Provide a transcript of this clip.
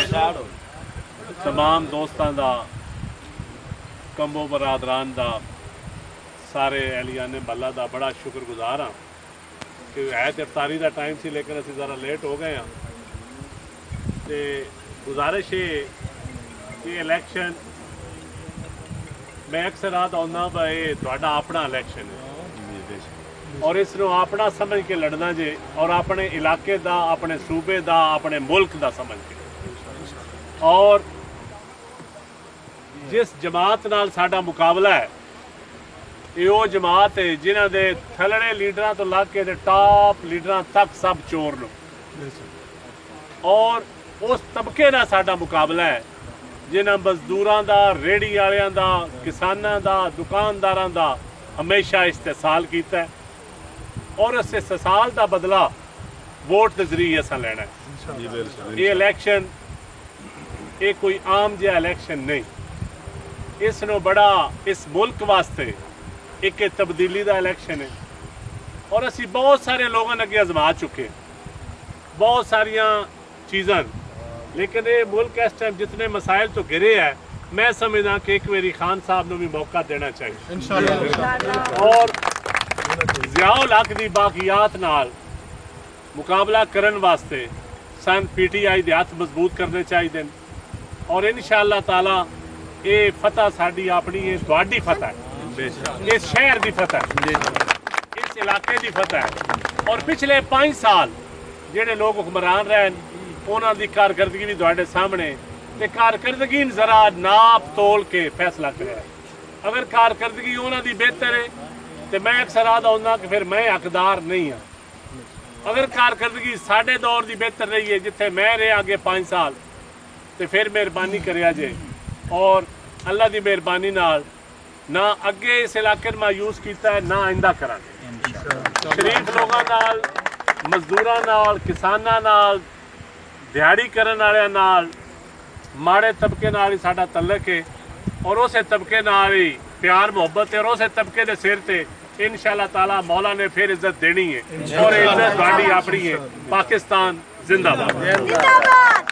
तमाम दोस्तों का कंबो बरादरान का सारे एहलियाने महला का बड़ा शुक्रगुजार हाँ कि है तो इफ्तारी का टाइम से लेकिन असी ज़रा लेट हो गए हाँ। तो गुजारिश है कि इलैक्शन मैं अक्सर रात आना भाई थोड़ा अपना इलैक्शन है और इसनों अपना समझ के लड़ना जे और अपने इलाके का अपने सूबे का अपने मुल्क का समझ के और जिस जमात नाल साडा मुकाबला है ये वो जमात है जिन्हों के थलड़े लीडर तो लग के टॉप लीडर तक सब चोर लो और उस तबके का साडा मुकाबला है जिन्होंने मजदूरों का रेहड़ी वालों का किसानों का दुकानदारों का हमेशा इस्तेसाल किया है और इस इस्तेसाल का बदला वोट के जरिए असा लेना है। ये इलैक्शन ये कोई आम जिहा इलैक्शन नहीं, इसनों बड़ा इस मुल्क वास्ते एक तब्दीली का इलैक्शन है और असी बहुत सारे लोगों अगे आजमा चुके बहुत सारिया चीज़ा, लेकिन ये मुल्क इस टाइम जितने मसाइल तो गिरे है मैं समझदा कि एक बारी खान साहब को भी मौका देना चाहिए और ज़ियाउल हक की बाकियात नाल मुकाबला करने वास्ते सन PTI के हाथ मजबूत करने चाहिए और इंशाअल्लाह ताला ये फतह साड़ी अपनी है, तुहाडी फतह है, इस शहर की फतह है, इस इलाके की फतह है और पिछले 5 साल जेडे लोग हुक्मरान रहे उन्होंने कारकर्दगी भी तुहाडे सामने ते कारकर्दगी जरा नाप तोल के फैसला करे। अगर कारकर्दगी उन्होंने बेहतर है तो मैं अक्सर आदा होंदा कि फिर मैं हकदार नहीं हाँ। अगर कारकर्दगी साढ़े दौर की बेहतर रही है जिथे मैं रहा अगे 5 साल तो फिर मेहरबानी करिया जे और अल्लाह की मेहरबानी नाल ना अगे इस इलाके में मायूस किया है ना आइंदा करांगे। शरीफ लोगों नाल, मजदूरों नाल, किसानों नाल, दिहाड़ी करन वालियां नाल, माड़े तबके नाल ही साडा तल्लक है और उस तबके नाल ही प्यार मुहब्बत है और उस तबके के सिर ते इंशाअल्लाह ताला मौला ने फिर इज्जत देनी है और इज्जत तुहाडी अपनी है। पाकिस्तान जिंदाबाद।